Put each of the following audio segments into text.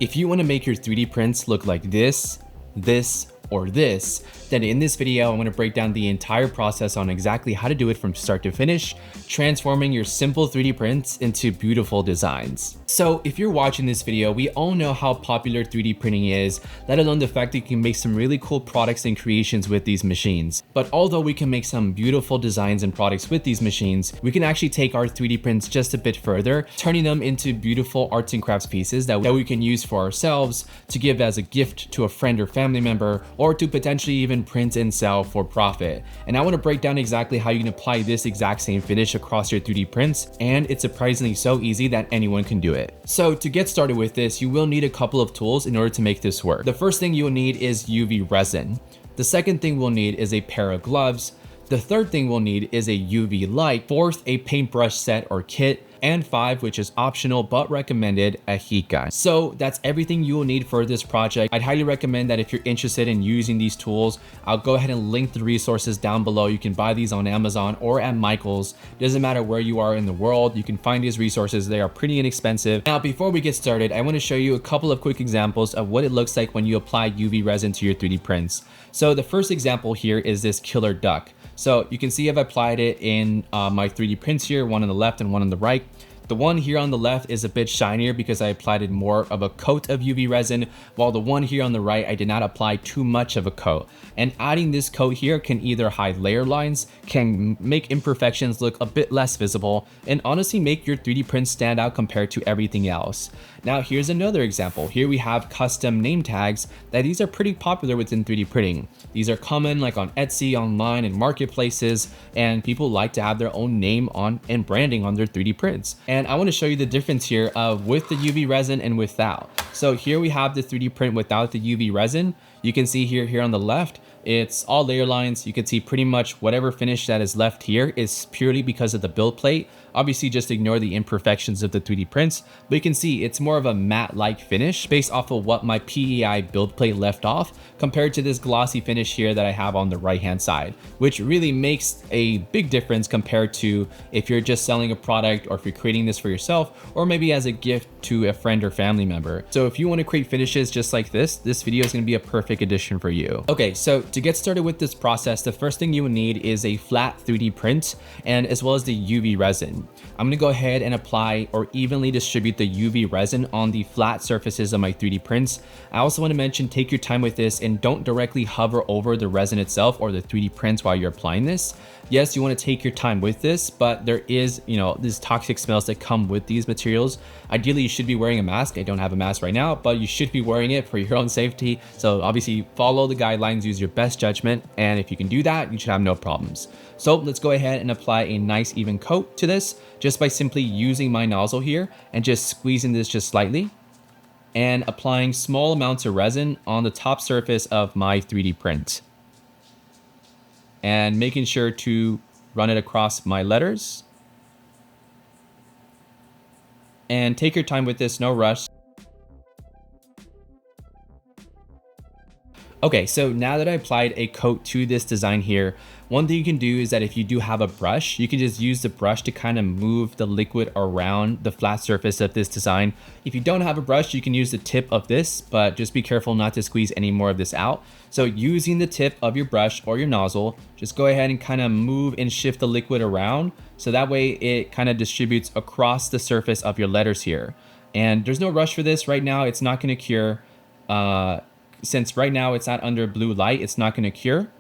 If you want to make your 3D prints look like this, or this, then in this video, I'm going to break down the entire process on exactly how to do it from start to finish, transforming your simple 3D prints into beautiful designs. So if you're watching this video, we all know how popular 3D printing is, let alone the fact that you can make some really cool products and creations with these machines. But although we can make some beautiful designs and products with these machines, we can actually take our 3D prints just a bit further, turning them into beautiful arts and crafts pieces that we can use for ourselves, to give as a gift to a friend or family member, or to potentially even print and sell for profit. And I want to break down exactly how you can apply this exact same finish across your 3D prints, and it's surprisingly so easy that anyone can do it. So to get started with this, you will need a couple of tools in order to make this work. The first thing you will need is UV resin. The second thing we'll need is a pair of gloves. The third thing we'll need is a UV light. Fourth, a paintbrush set or kit. And 5, which is optional but recommended, a heat gun. So that's everything you will need for this project. I'd highly recommend that if you're interested in using these tools, I'll go ahead and link the resources down below. You can buy these on Amazon or at Michael's. Doesn't matter where you are in the world, you can find these resources. They are pretty inexpensive. Now, before we get started, I want to show you a couple of quick examples of what it looks like when you apply UV resin to your 3D prints. So the first example here is this killer duck. So you can see I've applied it in my 3D prints here, one on the left and one on the right. The one here on the left is a bit shinier because I applied more of a coat of UV resin, while the one here on the right, I did not apply too much of a coat. And adding this coat here can either hide layer lines, can make imperfections look a bit less visible, and honestly make your 3D print stand out compared to everything else. Now here's another example. Here we have custom name tags that these are pretty popular within 3D printing. These are common like on Etsy, online, and marketplaces, and people like to have their own name on and branding on their 3D prints. And I want to show you the difference here of with the UV resin and without. So here we have the 3D print without the UV resin. You can see here on the left, it's all layer lines. You can see pretty much whatever finish that is left here is purely because of the build plate. Obviously, just ignore the imperfections of the 3D prints, but you can see it's more of a matte-like finish based off of what my PEI build plate left off compared to this glossy finish here that I have on the right-hand side, which really makes a big difference compared to if you're just selling a product or if you're creating this for yourself or maybe as a gift to a friend or family member. So if you want to create finishes just like this video is going to be a perfect addition for you. Okay, so to get started with this process, the first thing you will need is a flat 3D print and as well as the UV resin. I'm gonna go ahead and apply or evenly distribute the UV resin on the flat surfaces of my 3D prints. I also want to mention, take your time with this and don't directly hover over the resin itself or the 3D prints while you're applying this. Yes, you want to take your time with this, but there is, these toxic smells that come with these materials. Ideally, you should be wearing a mask. I don't have a mask right now, but you should be wearing it for your own safety. So obviously follow the guidelines, use your best judgment. And if you can do that, you should have no problems. So let's go ahead and apply a nice even coat to this just by simply using my nozzle here and just squeezing this just slightly and applying small amounts of resin on the top surface of my 3D print. And making sure to run it across my letters. And take your time with this, no rush. Okay, so now that I applied a coat to this design here, one thing you can do is that if you do have a brush, you can just use the brush to kind of move the liquid around the flat surface of this design. If you don't have a brush, you can use the tip of this, but just be careful not to squeeze any more of this out. So using the tip of your brush or your nozzle, just go ahead and kind of move and shift the liquid around. So that way it kind of distributes across the surface of your letters here. And there's no rush for this right now. It's not going to cure. Since right now it's not under blue light, it's not going to cure,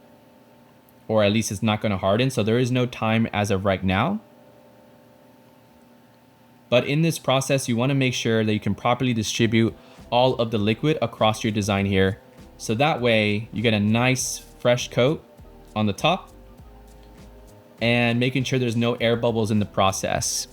or at least it's not going to harden. So there is no time as of right now. But in this process, you want to make sure that you can properly distribute all of the liquid across your design here. So that way you get a nice fresh coat on the top and making sure there's no air bubbles in the process.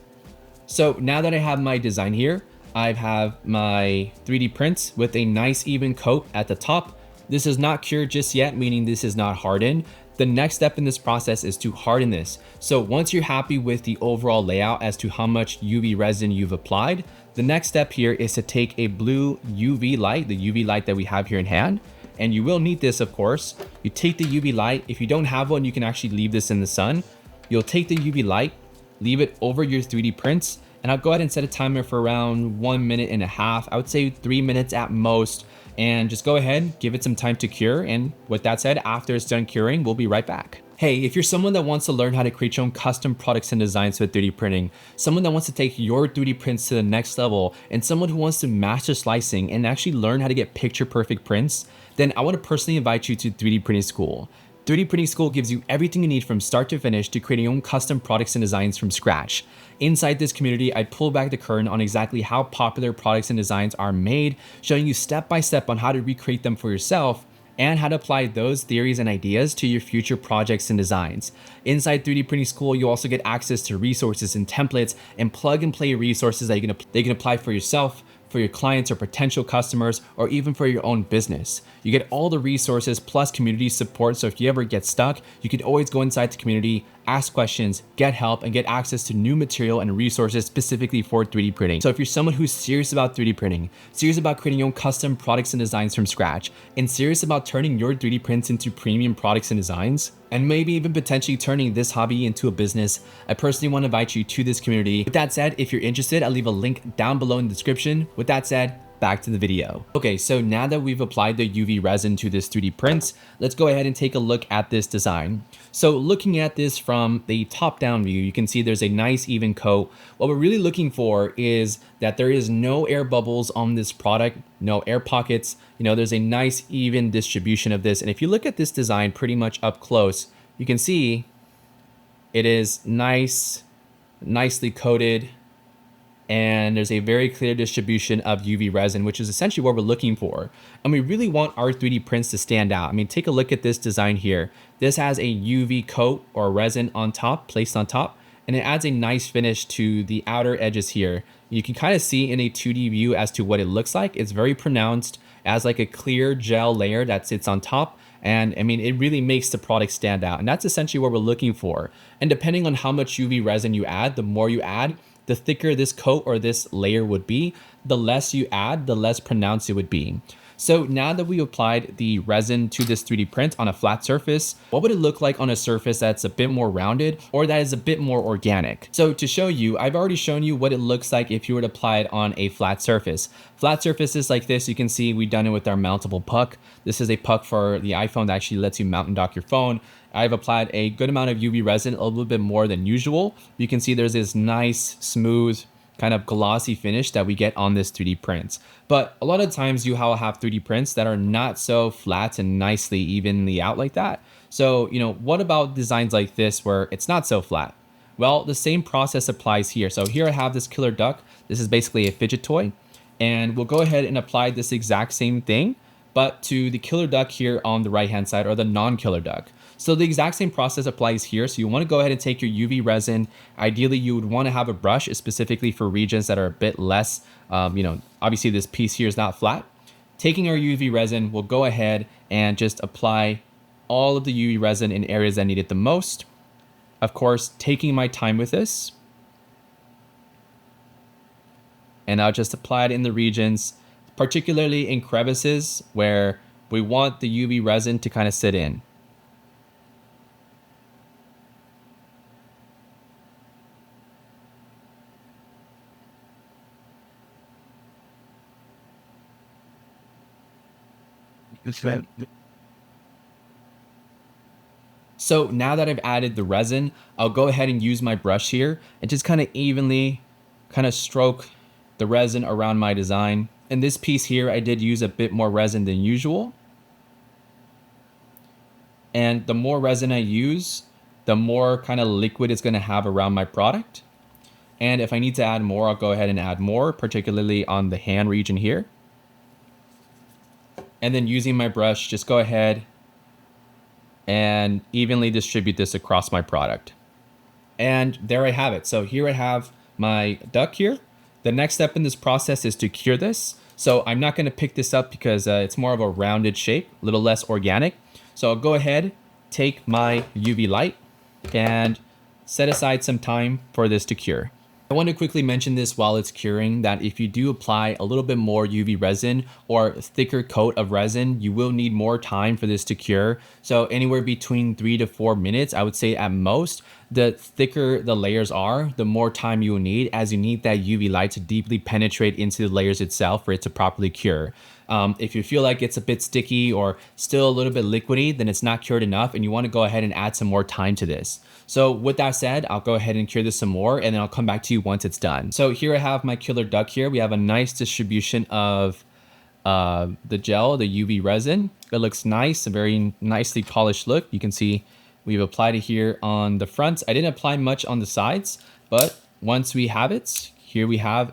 So now that I have my design here, I have my 3D prints with a nice even coat at the top. This is not cured just yet, meaning this is not hardened. The next step in this process is to harden this. So once you're happy with the overall layout as to how much UV resin you've applied, the next step here is to take a blue UV light, the UV light that we have here in hand, and you will need this, of course. You take the UV light. If you don't have one, you can actually leave this in the sun. You'll take the UV light, leave it over your 3D prints, And I'll go ahead and set a timer for around 1.5 minutes. I would say 3 minutes at most. And just go ahead, give it some time to cure. And with that said, after it's done curing, we'll be right back. Hey, if you're someone that wants to learn how to create your own custom products and designs with 3D printing, someone that wants to take your 3D prints to the next level, and someone who wants to master slicing and actually learn how to get picture perfect prints, then I want to personally invite you to 3D Printing School. 3D Printing School gives you everything you need from start to finish to create your own custom products and designs from scratch. Inside this community, I pull back the curtain on exactly how popular products and designs are made, showing you step by step on how to recreate them for yourself and how to apply those theories and ideas to your future projects and designs. Inside 3D Printing School, you also get access to resources and templates and plug and play resources that you can apply for yourself, for your clients or potential customers, or even for your own business. You get all the resources plus community support, so if you ever get stuck, you can always go inside the community, ask questions, get help, and get access to new material and resources specifically for 3D printing. So if you're someone who's serious about 3D printing, serious about creating your own custom products and designs from scratch, and serious about turning your 3D prints into premium products and designs, and maybe even potentially turning this hobby into a business, I personally want to invite you to this community. With that said, if you're interested, I'll leave a link down below in the description. With that said, back to the video. Okay, so now that we've applied the UV resin to this 3D print, let's go ahead and take a look at this design. So looking at this from the top-down view, you can see there's a nice even coat. What we're really looking for is that there is no air bubbles on this product, no air pockets. You know, there's a nice even distribution of this. And if you look at this design pretty much up close, you can see it is nicely coated, and there's a very clear distribution of UV resin, which is essentially what we're looking for. And we really want our 3D prints to stand out. I mean, take a look at this design here. This has a UV coat or resin on top, placed on top, and it adds a nice finish to the outer edges here. You can kind of see in a 2D view as to what it looks like. It's very pronounced as like a clear gel layer that sits on top. And I mean, it really makes the product stand out. And that's essentially what we're looking for. And depending on how much UV resin you add, the more you add, the thicker this coat or this layer would be. The less you add, the less pronounced it would be. So now that we applied the resin to this 3D print on a flat surface, what would it look like on a surface that's a bit more rounded or that is a bit more organic? So to show you, I've already shown you what it looks like if you were to apply it on a flat surface. Flat surfaces like this, you can see we've done it with our mountable puck. This is a puck for the iPhone that actually lets you mount and dock your phone. I've applied a good amount of UV resin, a little bit more than usual. You can see there's this nice, smooth, kind of glossy finish that we get on this 3D prints. But a lot of times you have 3D prints that are not so flat and nicely evenly out like that. So, you know, what about designs like this where it's not so flat? Well, the same process applies here. So here I have this killer duck. This is basically a fidget toy. And we'll go ahead and apply this exact same thing, but to the killer duck here on the right-hand side, or the non-killer duck. So the exact same process applies here. So you want to go ahead and take your UV resin. Ideally, you would want to have a brush specifically for regions that are a bit less, you know, obviously this piece here is not flat. Taking our UV resin, we'll go ahead and just apply all of the UV resin in areas that need it the most. Of course, taking my time with this. And I'll just apply it in the regions, particularly in crevices where we want the UV resin to kind of sit in. So now that I've added the resin, I'll go ahead and use my brush here and just kind of evenly kind of stroke the resin around my design. In this piece here, I did use a bit more resin than usual. And the more resin I use, the more kind of liquid it's going to have around my product. And if I need to add more, I'll go ahead and add more, particularly on the hand region here. And then using my brush, just go ahead and evenly distribute this across my product. And there I have it. So here I have my duck here. The next step in this process is to cure this. So I'm not going to pick this up because it's more of a rounded shape, a little less organic. So I'll go ahead, take my UV light and set aside some time for this to cure. I want to quickly mention this while it's curing, that if you do apply a little bit more UV resin or thicker coat of resin, you will need more time for this to cure. So anywhere between 3 to 4 minutes, I would say at most. The thicker the layers are, the more time you will need, as you need that UV light to deeply penetrate into the layers itself for it to properly cure. If you feel like it's a bit sticky or still a little bit liquidy, then it's not cured enough and you want to go ahead and add some more time to this. So with that said, I'll go ahead and cure this some more and then I'll come back to you once it's done. So here I have my killer duck here. We have a nice distribution of the gel, the UV resin. It looks nice, a very nicely polished look. You can see we've applied it here on the fronts. I didn't apply much on the sides, but once we have it, here we have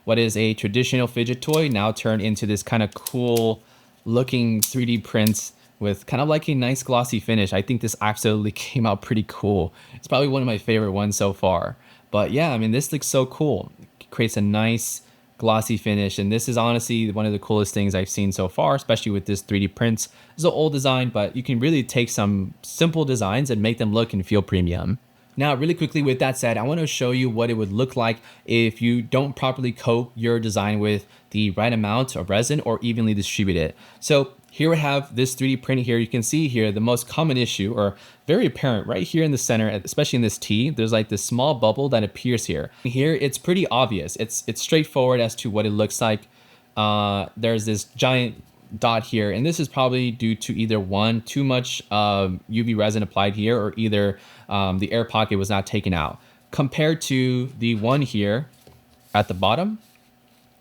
what is a traditional fidget toy now turned into this kind of cool looking 3D print with kind of like a nice glossy finish. I think this absolutely came out pretty cool. It's probably one of my favorite ones so far. But yeah, I mean, this looks so cool. It creates a nice glossy finish. And this is honestly one of the coolest things I've seen so far, especially with this 3D prints. It's an old design, but you can really take some simple designs and make them look and feel premium. Now, really quickly, with that said, I want to show you what it would look like if you don't properly coat your design with the right amount of resin or evenly distribute it. So here we have this 3D print here. You can see here the most common issue, or very apparent right here in the center, especially in this T, there's like this small bubble that appears here. Here, it's pretty obvious. It's straightforward as to what it looks like. There's this giant dot here, and this is probably due to either one, too much UV resin applied here, or either the air pocket was not taken out. Compared to the one here at the bottom,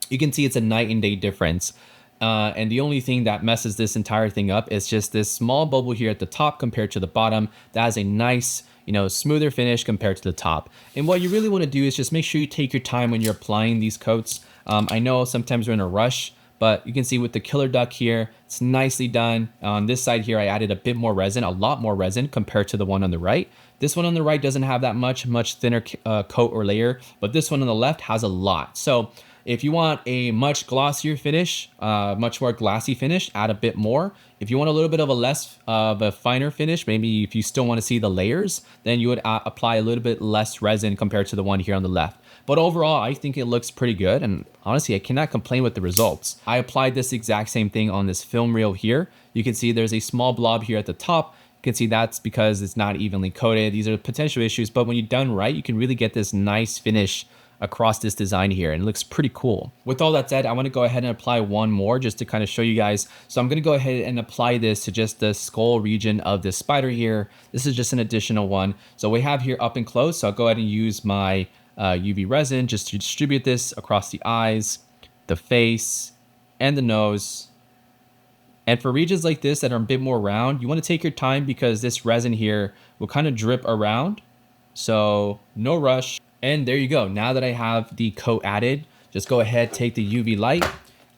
you can see it's a night and day difference. And the only thing that messes this entire thing up is just this small bubble here at the top compared to the bottom. That has a nice, smoother finish compared to the top. And what you really want to do is just make sure you take your time when you're applying these coats. I know sometimes we're in a rush, but you can see with the killer duck here, it's nicely done. On this side here, I added a bit more resin, a lot more resin compared to the one on the right. This one on the right doesn't have that much thinner coat or layer, but this one on the left has a lot. So if you want a much glossier finish, much more glassy finish, add a bit more. If you want a little bit of a less of a finer finish, maybe if you still want to see the layers, then you would apply a little bit less resin compared to the one here on the left. But overall, I think it looks pretty good. And honestly, I cannot complain with the results. I applied this exact same thing on this film reel here. You can see there's a small blob here at the top. You can see that's because it's not evenly coated. These are potential issues, but when you're done right, you can really get this nice finish across this design here, and it looks pretty cool. With all that said, I want to go ahead and apply one more just to kind of show you guys. So I'm going to go ahead and apply this to just the skull region of this spider here. This is just an additional one. So we have here up and close. So I'll go ahead and use my UV resin just to distribute this across the eyes, the face, and the nose. And for regions like this that are a bit more round, you want to take your time because this resin here will kind of drip around. So no rush. And there you go. Now that I have the coat added, just go ahead, take the UV light,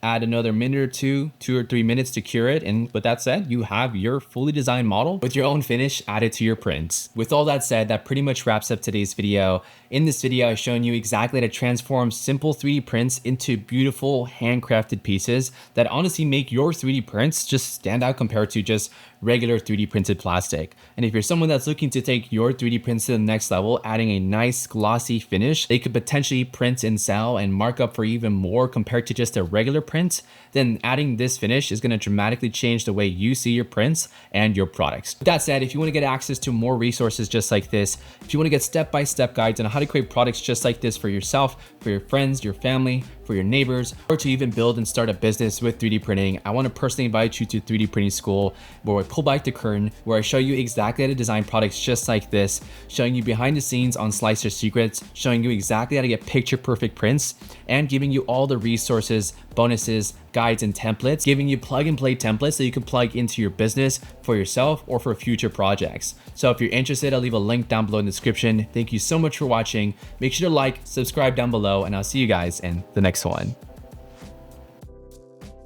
add another minute or 2 or 3 minutes to cure it. And with that said, you have your fully designed model with your own finish added to your prints. With all that said, that pretty much wraps up today's video. In this video, I've shown you exactly how to transform simple 3D prints into beautiful handcrafted pieces that honestly make your 3D prints just stand out compared to just regular 3D printed plastic. And if you're someone that's looking to take your 3D prints to the next level, adding a nice glossy finish, they could potentially print and sell and mark up for even more compared to just a regular print, then adding this finish is going to dramatically change the way you see your prints and your products. With that said, if you want to get access to more resources just like this, if you want to get step-by-step guides on how to create products just like this for yourself, for your friends, your family, for your neighbors, or to even build and start a business with 3D printing, I want to personally invite you to 3D Printing School, where I pull back the curtain, where I show you exactly how to design products just like this, showing you behind the scenes on Slicer Secrets, showing you exactly how to get picture perfect prints, and giving you all the resources, bonuses, guides, and templates, giving you plug and play templates that you can plug into your business for yourself or for future projects. So if you're interested, I'll leave a link down below in the description. Thank you so much for watching. Make sure to like, subscribe down below, and I'll see you guys in the next one.